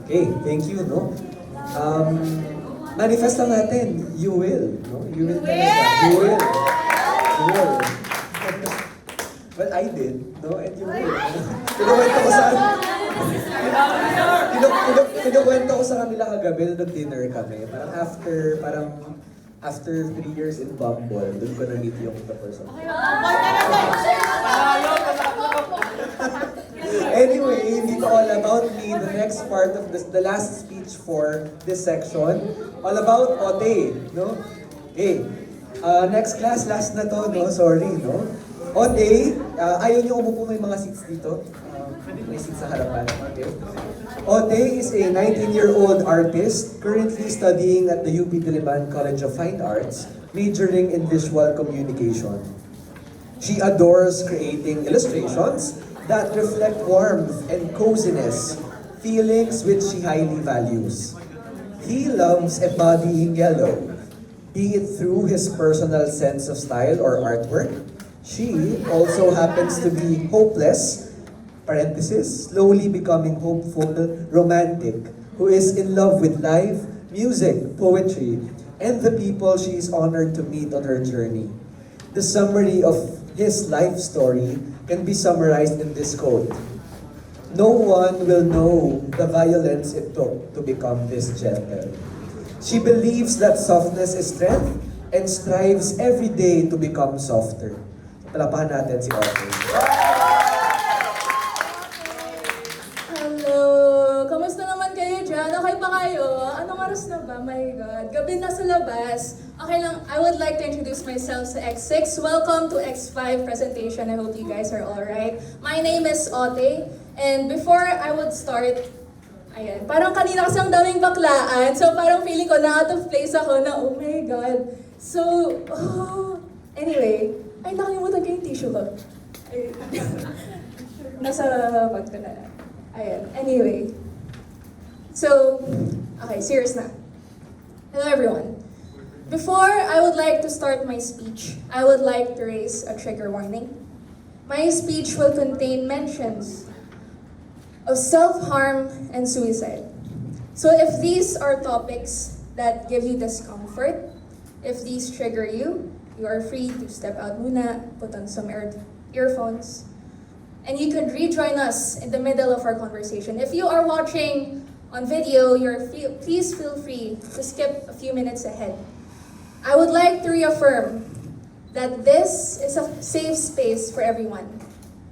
Okay, thank you, no? Manifest lang natin, you will, no? You will talaga. You will. You will. Well, I did, no? And you will. Kinukwento ko sa... Kinukwento ko sa kanila kagabi na nag-dinner kami. Parang after 3 years in Bumble, doon ko na-meet yung the person. Anyway, hindi to all about me. The next part of this, the last speech for this section, all about Otey, no? Hey, next class, last na to, no? Sorry, no? Otey, ayaw niyo umupo may mga seats dito. May seats sa harapan. Okay. Otey is a 19-year-old artist currently studying at the UP Diliman College of Fine Arts, majoring in visual communication. She adores creating illustrations that reflect warmth and coziness, feelings which she highly values. He loves embodying yellow, be it through his personal sense of style or artwork. She also happens to be hopeless, parenthesis, slowly becoming hopeful, romantic, who is in love with life, music, poetry, and the people she is honored to meet on her journey. The summary of his life story can be summarized in this quote. No one will know the violence it took to become this gentle. She believes that softness is strength and strives every day to become softer. Palapahan natin si Otey. Hello! Kamusta naman kayo dyan? Okay pa kayo? Anong oras na ba? My God. Gabi na sa labas. Okay lang, I would like to introduce myself sa X6. Welcome to X5 presentation. I hope you guys are alright. My name is Otey. And before I would start, ayan, parang kanina kasi ang daming baklaan. So parang feeling ko na out of place ako na, oh my God. So, anyway, ay nakalimutan ko yung tissue ko. Ay, nasa bag ko na lang. Ayan, anyway. So, okay, serious na. Hello everyone. Before I would like to start my speech, I would like to raise a trigger warning. My speech will contain mentions of self-harm and suicide. So if these are topics that give you discomfort, if these trigger you, you are free to step out muna, put on some earphones, and you could rejoin us in the middle of our conversation. If you are watching on video, please feel free to skip a few minutes ahead. I would like to reaffirm that this is a safe space for everyone.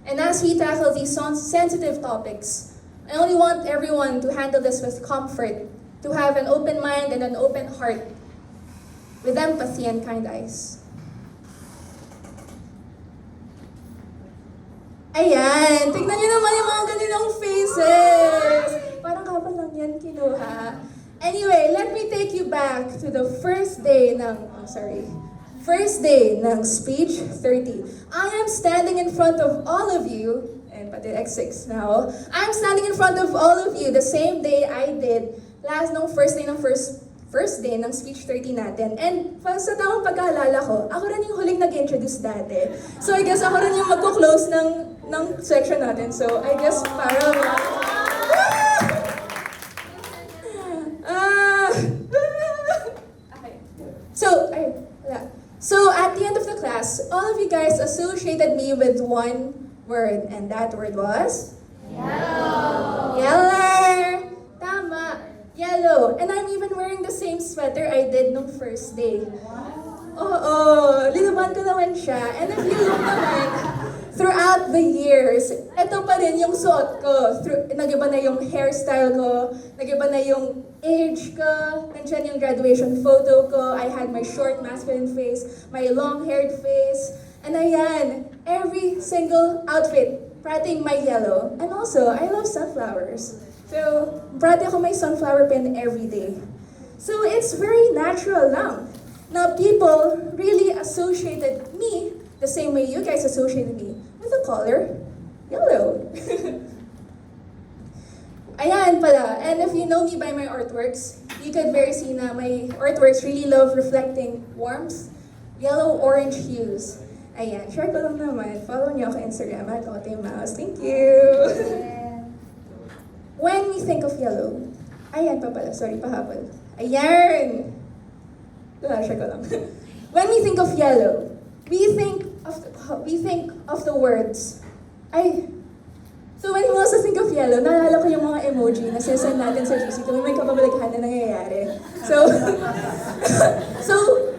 And as we tackle these sensitive topics, I only want everyone to handle this with comfort, to have an open mind and an open heart, with empathy and kind eyes. Ayan, tignan niyo naman yung mga ganinang faces. Parang kapal lang yan kinuha. Anyway, let me take you back to the first day ng speech 30. I am standing in front of all of you, and pati X6 now. I'm standing in front of all of you the same day I did first day ng speech 30 natin. And sa tamang pagkaalala ko, ako rin yung huling nag-introduce dati. So I guess ako rin yung magko-close ng section natin. So I guess parang... So at the end of the class, all of you guys associated me with one word, and that word was? Yellow. Yeller! Tama. Yellow. And I'm even wearing the same sweater I did nung first day. Oo, linaban ko naman siya. And if you look naman, throughout the years, ito pa rin yung suot ko. Nag-iba na yung hairstyle ko, nag-iba na yung age ko, nandiyan yung graduation photo ko, I had my short masculine face, my long-haired face, and ayan, every single outfit, parating my yellow. And also, I love sunflowers. So, parati ako may sunflower pin every day. So, it's very natural lang. Now, people really associated me the same way you guys associated me with the color yellow. Ayan pala. And if you know me by my artworks, you could very see na my artworks really love reflecting warmth, yellow-orange hues. Ayan, share ko lang naman. Follow niyo ako Instagram at Otey Mouse. Thank you! When we think of yellow, ayan pa pala, sorry, pahabol. Ayan! Share ko lang. When we think of yellow, we think of the words. So when we also think of yellow, naalala ko yung mga emoji na sesend natin sa GC kung may kapabalighan na nangyayari. So, so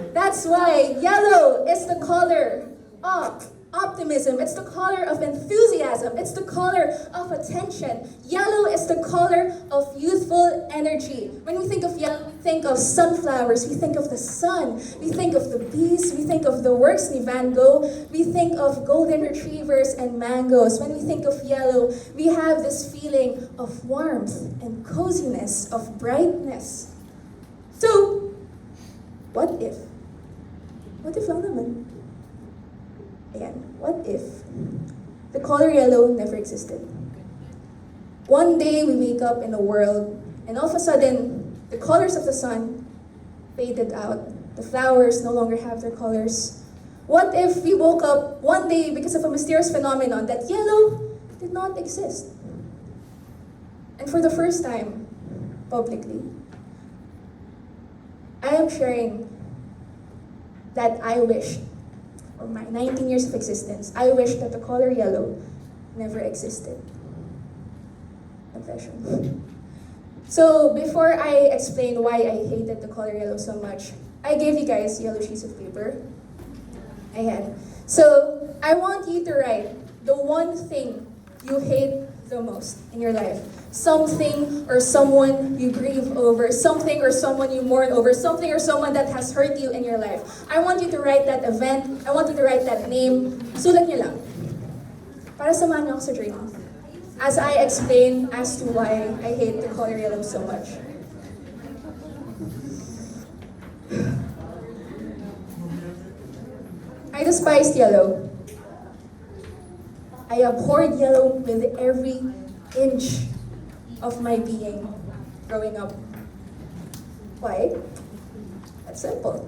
that's why yellow is the color of optimism. It's the color of enthusiasm. It's the color of attention. Yellow is the color of youthful energy. When we think of yellow, we think of sunflowers. We think of the sun. We think of the bees. We think of the works ni Van Gogh. We think of golden retrievers and mangoes. When we think of yellow, we have this feeling of warmth and coziness, of brightness. So, what if? What if lang naman? Ayan, what if the color yellow never existed? One day we wake up in a world and all of a sudden the colors of the sun faded out. The flowers no longer have their colors. What if we woke up one day because of a mysterious phenomenon that yellow did not exist? And for the first time, publicly, I am sharing that I wish, for my 19 years of existence, I wish that the color yellow never existed. Confession. So before I explain why I hated the color yellow so much, I gave you guys yellow sheets of paper. Ayan. So I want you to write the one thing you hate the most in your life. Something or someone you grieve over, something or someone you mourn over, something or someone that has hurt you in your life. I want you to write that event, I want you to write that name, sulat niyo lang. Para samahan niyo ako sa journey. As I explain as to why I hate the color yellow so much. I despised yellow. I abhorred yellow with every inch of my being growing up. Why? That's simple.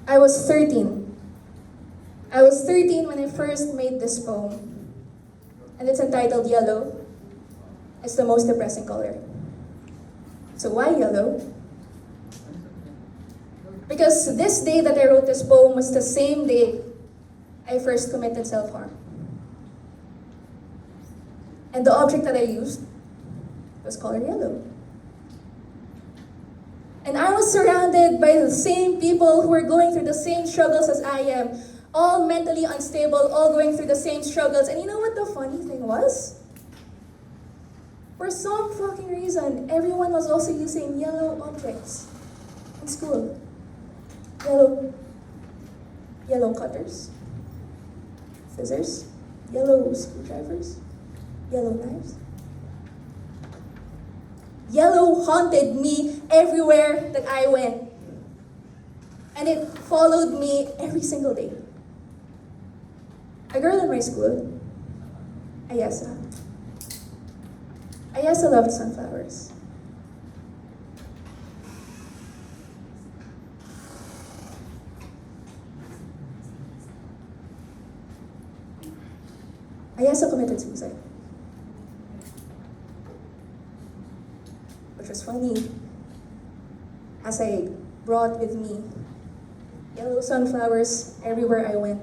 I was 13. I was 13 when I first made this poem. And it's entitled Yellow. It's the most depressing color. So why yellow? Because this day that I wrote this poem was the same day I first committed self-harm. And the object that I used was colored yellow. And I was surrounded by the same people who were going through the same struggles as I am. All mentally unstable, all going through the same struggles. And you know what the funny thing was? For some fucking reason, everyone was also using yellow objects in school. Yellow cutters, scissors, yellow screwdrivers, yellow knives. Yellow haunted me everywhere that I went. And it followed me every single day. A girl in my school, Ayesa loved sunflowers. Ayesa committed suicide. Which was funny, as I brought with me yellow sunflowers everywhere I went.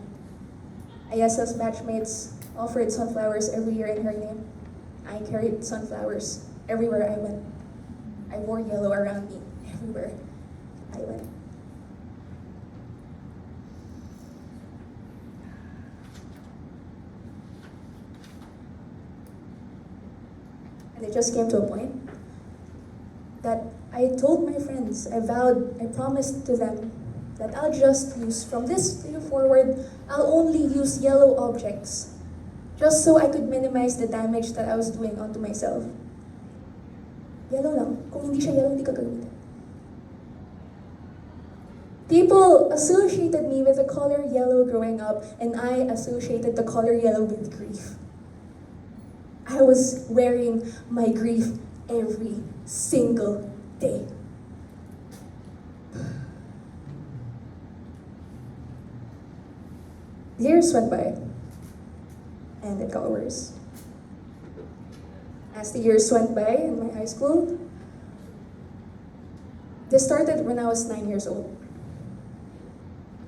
Ayesa's batchmates offered sunflowers every year in her name. I carried sunflowers everywhere I went. I wore yellow around me everywhere I went. And it just came to a point that I told my friends, I promised to them that I'll just use, from this day forward, I'll only use yellow objects, just so I could minimize the damage that I was doing onto myself. Yellow lang. Kung hindi siya yellow, hindi ka gagamitin. People associated me with the color yellow growing up, and I associated the color yellow with grief. I was wearing my grief every single day. Years went by, and it got worse. as the years went by in my high school. This started when I was 9 years old.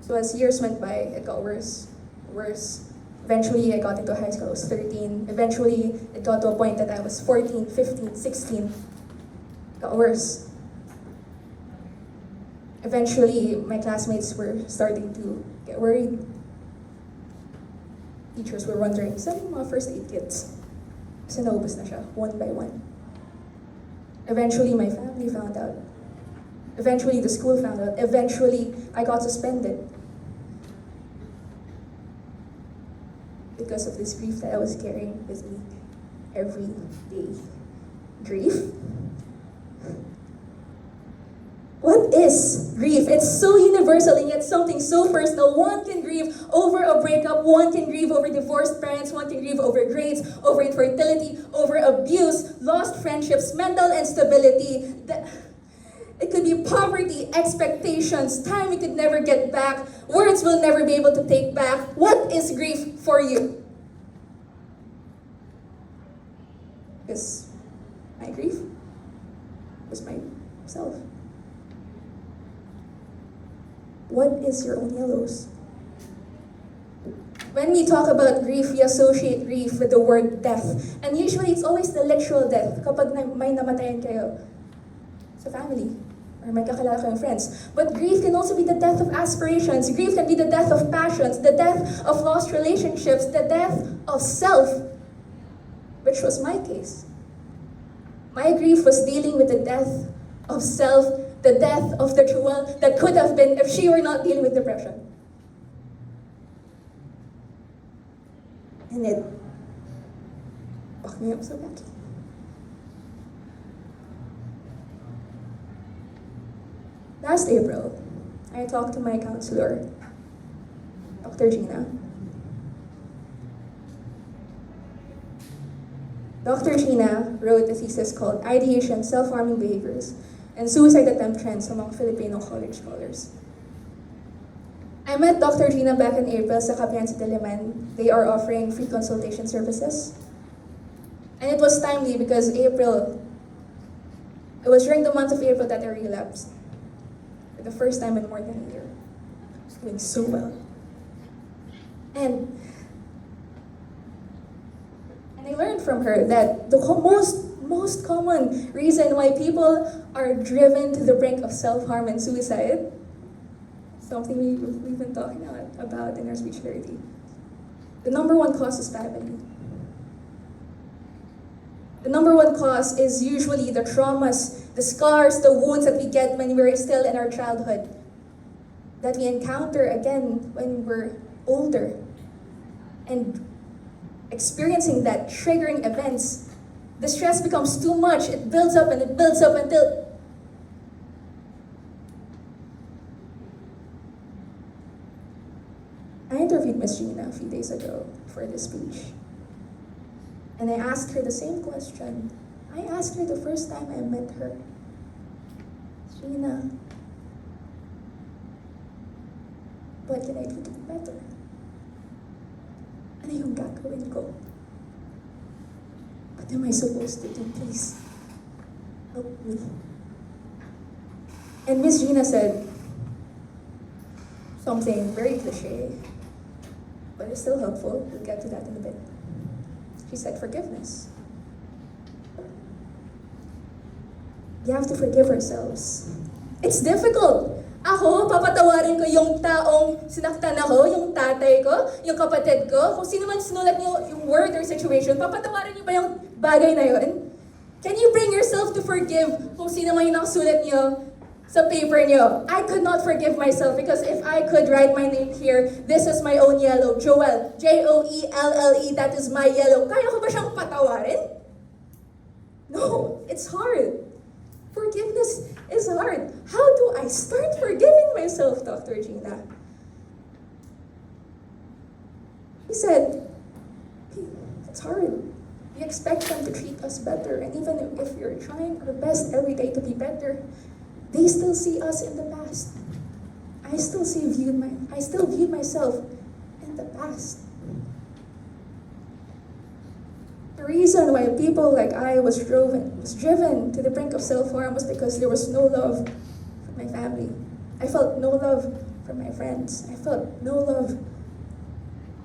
So as years went by, it got worse, worse. Eventually, I got into high school, I was 13. Eventually, it got to a point that I was 14, 15, 16. It got worse. Eventually, my classmates were starting to get worried. Teachers were wondering, saan yung mga first aid kits? Kasi naubos na siya, one by one. Eventually, my family found out. Eventually, the school found out. Eventually, I got suspended. Because of this grief that I was carrying with me every day. Grief? What is grief? It's so universal and yet something so personal. One can grieve over a breakup, one can grieve over divorced parents, one can grieve over grades, over infertility, over abuse, lost friendships, mental instability. It could be poverty, expectations, time you could never get back, words we'll never be able to take back. What is grief for you? Because my grief was myself. What is your own yellows? When we talk about grief, we associate grief with the word death. And usually it's always the literal death kapag may namatayan kayo sa family or may kakilala kayong friends. But grief can also be the death of aspirations. Grief can be the death of passions, the death of lost relationships, the death of self, which was my case. My grief was dealing with the death of self, the death of the Joel that could have been if she were not dealing with depression. And it fucked me up so bad. Last April, I talked to my counselor, Dr. Gina. Dr. Gina wrote a thesis called Ideation, Self-Harming Behaviors, and Suicide Attempt Trends among Filipino college scholars. I met Dr. Gina back in April sa Diliman. They are offering free consultation services. And it was timely because it was during the month of April that I relapsed. For the first time in more than a year. I was doing so well. And I learned from her that the most common reason why people are driven to the brink of self-harm and suicide, something we've been talking about in our speech therapy. The number one cause is family. The number one cause is usually the traumas, the scars, the wounds that we get when we're still in our childhood, that we encounter again when we're older. And experiencing that, triggering events, the stress becomes too much. It builds up and it builds up until I interviewed Miss Gina a few days ago for this speech. And I asked her the same question. I asked her the first time I met her. Gina, what can I do to be better? Ano yung gagawin ko? What am I supposed to do? Please, help me. And Miss Gina said something very cliche, but it's still helpful. We'll get to that in a bit. She said forgiveness. We have to forgive ourselves. It's difficult. Ako, papatawarin ko yung taong sinaktan ako, yung tatay ko, yung kapatid ko, kung sino man sinulat niyo yung word or situation, papatawarin niyo ba yung bagay na yun? Can you bring yourself to forgive kung sino man yung nakasulat niyo sa paper niyo? I could not forgive myself because if I could write my name here, this is my own yellow. Joel, Joelle, that is my yellow. Kaya ko ba siyang patawarin? No, it's hard. Forgiveness is hard. How do I start forgiving myself, Dr. Gina? He said, it's hard. We expect them to treat us better, and even if we're trying our best every day to be better, they still see us in the past. I still viewed myself in the past. The reason why people like I was driven to the brink of self-harm was because there was no love from my family. I felt no love from my friends. I felt no love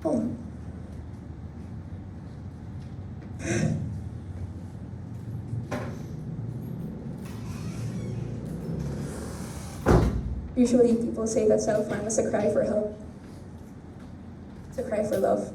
home. Usually people say that self-harm is a cry for help. It's a cry for love.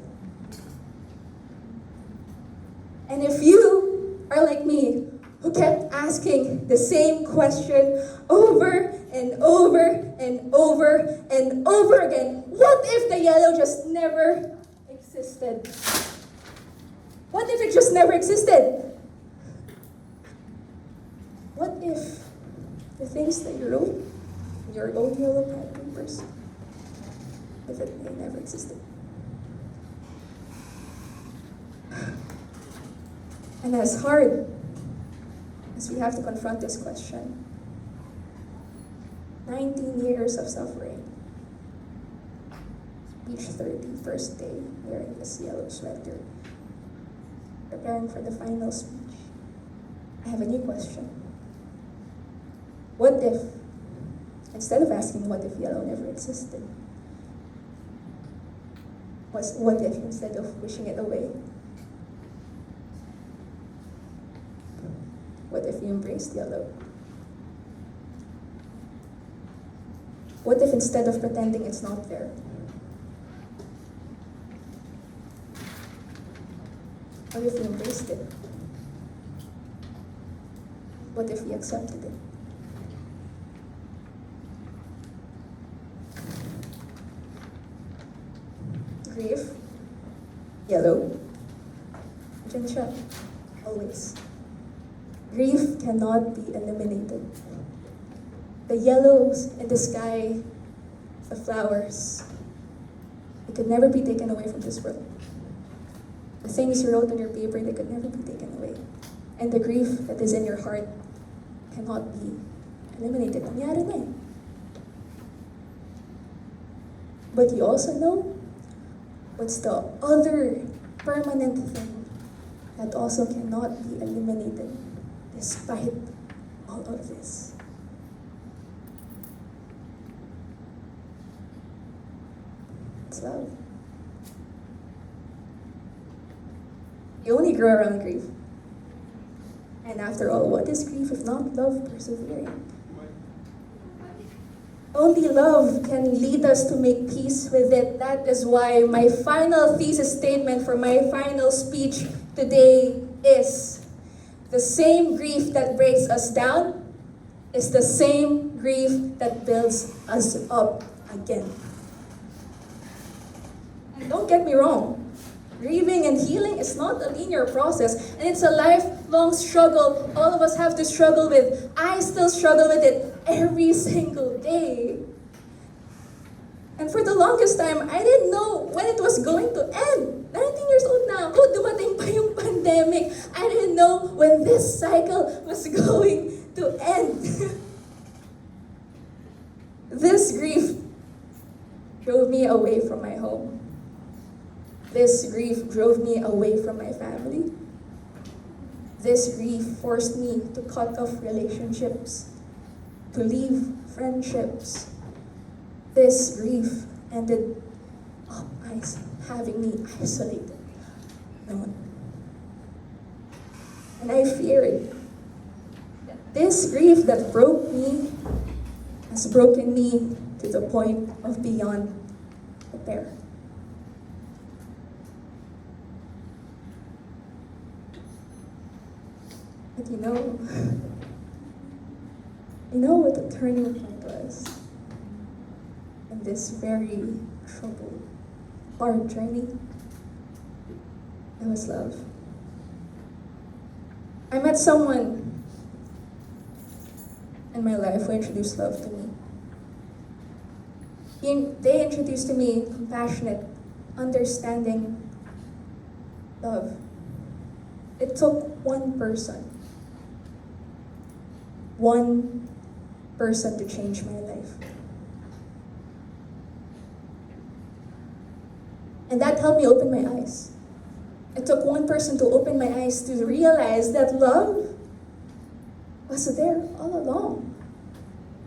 And if you are like me, who kept asking the same question over and over and over and over again, what if the yellow just never existed? What if it just never existed? What if the things that you wrote in your own yellow pad papers, if they never existed? And as hard as we have to confront this question, 19 years of suffering, speech 30, first day, wearing this yellow sweater, preparing for the final speech, I have a new question. What if, instead of asking what if yellow never existed, what if instead of wishing it away, what if you embraced yellow? What if instead of pretending it's not there, what if you embraced it? What if we accepted it? Grief, yellow, dyan siya, always. Grief cannot be eliminated. The yellows in the sky, the flowers, they could never be taken away from this world. The things you wrote on your paper, they could never be taken away. And the grief that is in your heart cannot be eliminated. Nangyari na eh. But you also know what's the other permanent thing that also cannot be eliminated despite all of this. It's love. You only grow around grief. And after all, what is grief if not love persevering? Only love can lead us to make peace with it. That is why my final thesis statement for my final speech today is: the same grief that breaks us down is the same grief that builds us up again. And don't get me wrong, grieving and healing is not a linear process, and it's a lifelong struggle. All of us have to struggle with. I still struggle with it every single day. And for the longest time, I didn't know when it was going to end. 19 years old na ako, dumating pa yung pandemic. I didn't know when this cycle was going to end. This grief drove me away from my home. This grief drove me away from my family. This grief forced me to cut off relationships, to leave friendships. This grief ended up having me isolated. And I feared that this grief that broke me has broken me to the point of beyond repair. But you know what the turning point was in this very troubled, hard journey? It was love. I met someone in my life who introduced love to me. They introduced to me compassionate, understanding love. It took one person to change my life. And that helped me open my eyes. It took one person to open my eyes to realize that love was there all along.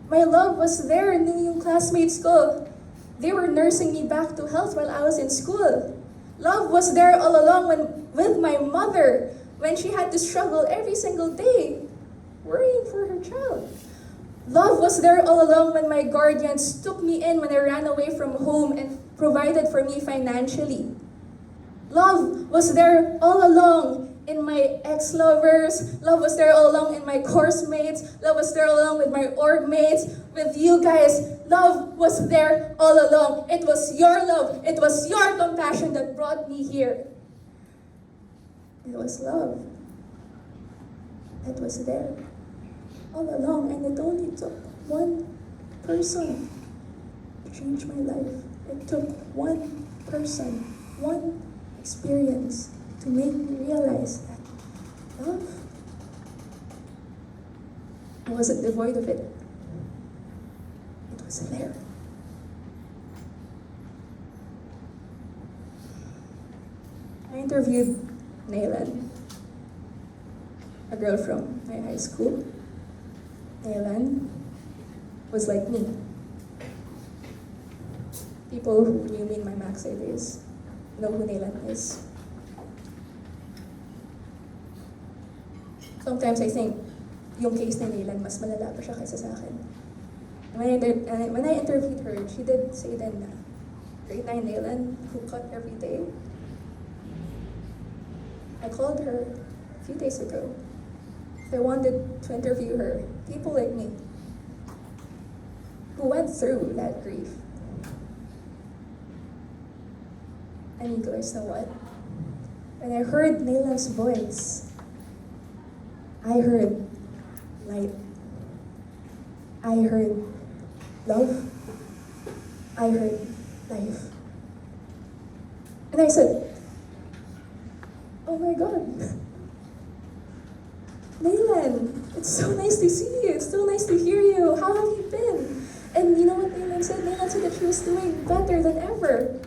My love was there nung yung classmates ko. They were nursing me back to health while I was in school. Love was there all along with my mother when she had to struggle every single day, worrying for her child. Love was there all along when my guardians took me in when I ran away from home and provided for me financially. Love was there all along in my ex-lovers. Love was there all along in my course mates. Love was there all along with my org mates, with you guys. Love was there all along. It was your love. It was your compassion that brought me here. It was love. It was there all along, and it only took one person to change my life. It took one person, one experience to make me realize that love, I wasn't devoid of it. It was there. I interviewed Naylan, a girl from my high school. Naylan was like me. People who knew me in my Maxi days know who Naylan is. Sometimes I think yung case ni Naylan mas malala pa siya kaysa sa akin. When I interviewed her, she did say then na grade 9 Naylan who cut every day. I called her a few days ago. I wanted to interview her. People like me who went through that grief. And you guys know what? When I heard Naylan's voice, I heard light. I heard love. I heard life. And I said, oh my God. Naylan, it's so nice to see you. It's so nice to hear you. How have you been? And you know what Naylan said? Naylan said that she was doing better than ever.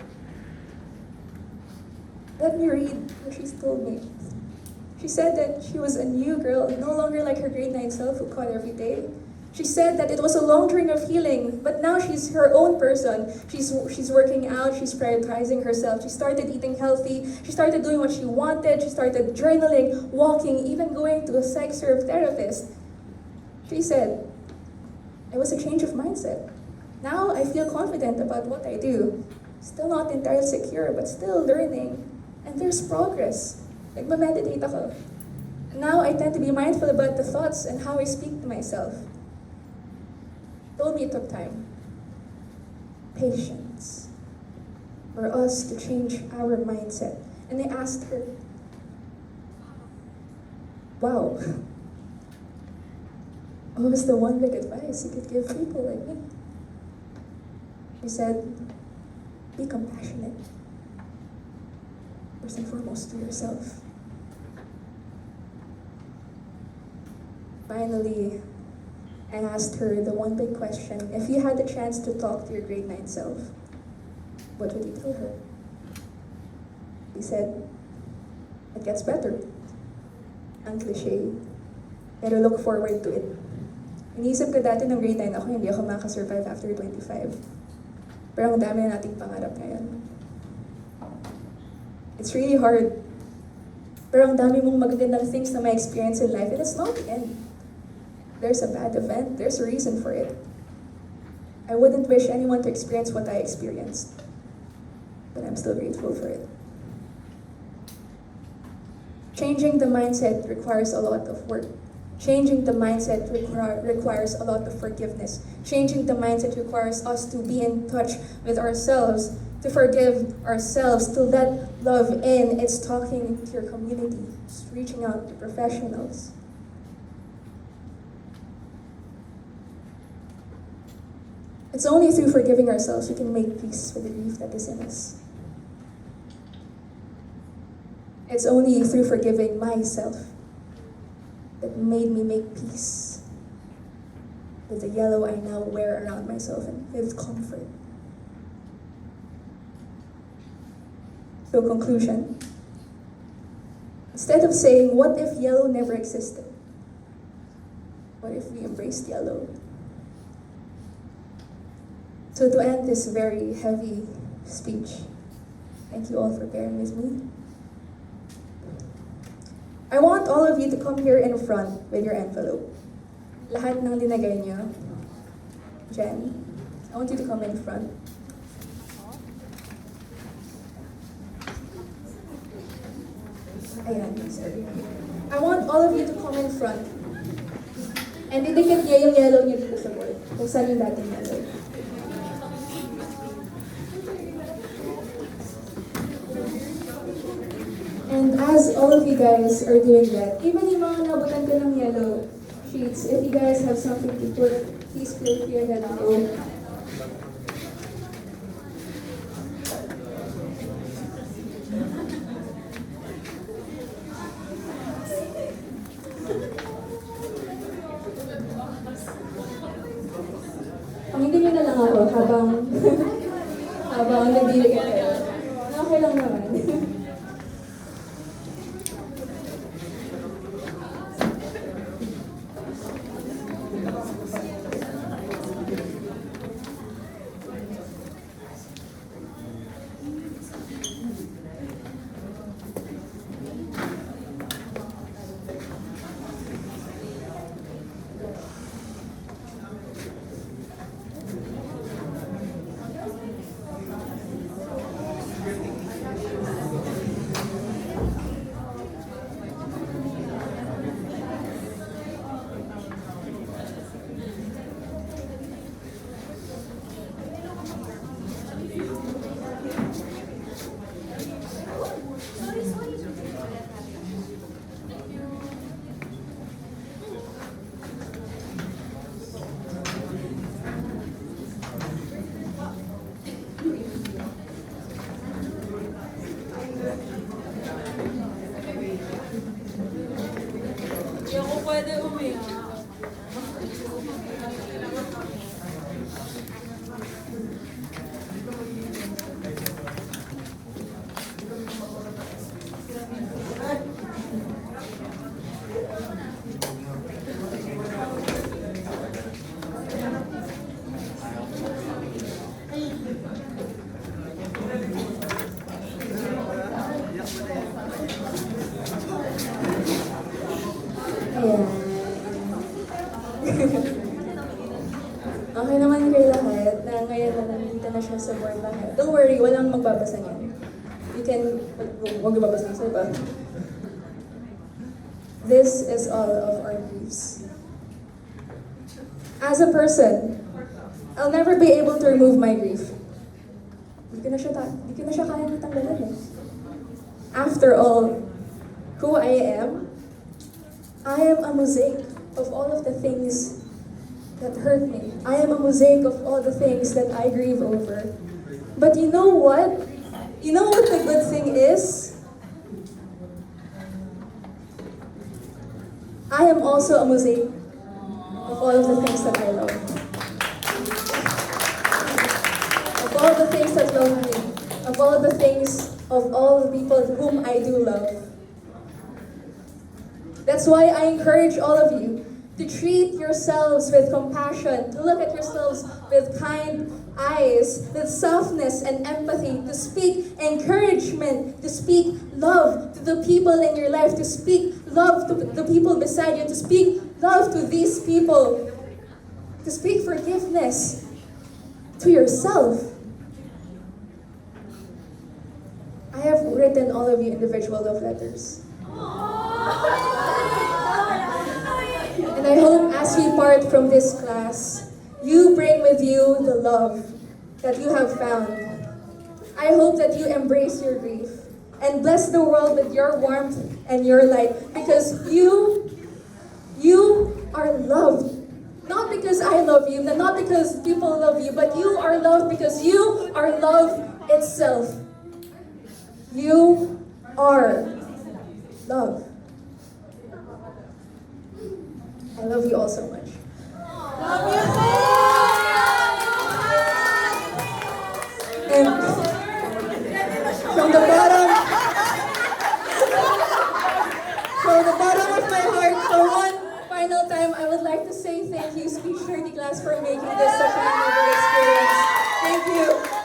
Let me read what she told me. She said that she was a new girl, no longer like her grade 9 self who cried every day. She said that it was a long journey of healing, but now she's her own person. She's working out, she's prioritizing herself. She started eating healthy, she started doing what she wanted, she started journaling, walking, even going to a psych-serve therapist. She said, it was a change of mindset. Now I feel confident about what I do. Still not entirely secure, but still learning. And there's progress. Nagma-meditate ako. Now I tend to be mindful about the thoughts and how I speak to myself. Told me it took time. Patience. For us to change our mindset. And I asked her, wow, what was the one big advice you could give people like me? She said, be compassionate. First and foremost to yourself. Finally, I asked her the one big question. If you had the chance to talk to your grade 9 self, what would you tell her? She said, it gets better. Ang cliche, pero look forward to it. Iniisip ko dati ng grade 9 ako, hindi ako makasurvive after 25. Pero ang dami na nating pangarap ngayon. It's really hard. Pero ang dami mong magagandang things na may experience in life, and it's not the end. There's a bad event, there's a reason for it. I wouldn't wish anyone to experience what I experienced, but I'm still grateful for it. Changing the mindset requires a lot of work. Changing the mindset requires a lot of forgiveness. Changing the mindset requires us to be in touch with ourselves, to forgive ourselves, to let love in. It's talking to your community, it's reaching out to professionals. It's only through forgiving ourselves we can make peace with the grief that is in us. It's only through forgiving myself that made me make peace with the yellow I now wear around myself and with comfort. So conclusion, Instead of saying, what if yellow never existed? What if we embraced yellow? So to end this very heavy speech, thank you all for bearing with me. I want all of you to come here in front with your envelope. Lahat ng linagay niyo. Jen, I want you to come in front. Ayan, sorry. I want all of you to come in front. And idikit niya yung yellow niyo dito sa board. Kung saan yung dating yellow. And as all of you guys are doing that, even yung mga nabutan ko ng yellow sheets, if you guys have something to put, please feel free ahead and go. Pangingin nyo na lang ako habang nabili kayo. Okay lang naman. Okay naman kayo lahat na ngayon na nandito na siya sa board lahat. Don't worry, walang magbabasa niyan. You can, wag babasa sa iba. This is all of our griefs. As a person, I'll never be able to remove my grief. Di ko na siya kaya natanggalan eh. After all, who I am a mosaic of all of the things that hurt me. I am a mosaic of all the things that I grieve over. But you know what? You know what the good thing is? I am also a mosaic of all of the things that I love. Of all the things that love me. Of all the things of all the people whom I do love. That's why I encourage all of you to treat yourselves with compassion, to look at yourselves with kind eyes, with softness and empathy, to speak encouragement, to speak love to the people in your life, to speak love to the people beside you, to speak love to these people, to speak forgiveness to yourself. I have written all of you individual love letters. And I hope as we part from this class, you bring with you the love that you have found. I hope that you embrace your grief and bless the world with your warmth and your light, because you are loved. Not because I love you, not because people love you, but you are loved because you are love itself. You are love. I love you all so much. Love you too! And from the bottom, my heart, for one final time, I would like to say thank you, Speech 30 class, for making this such a memorable experience. Thank you.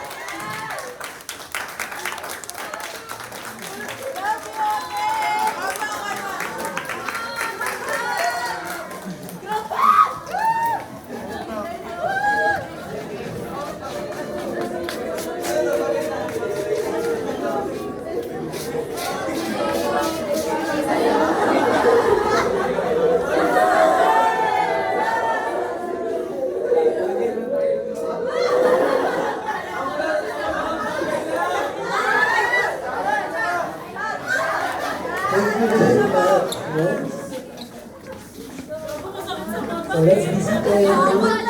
Thank you very much. No? So let's listen to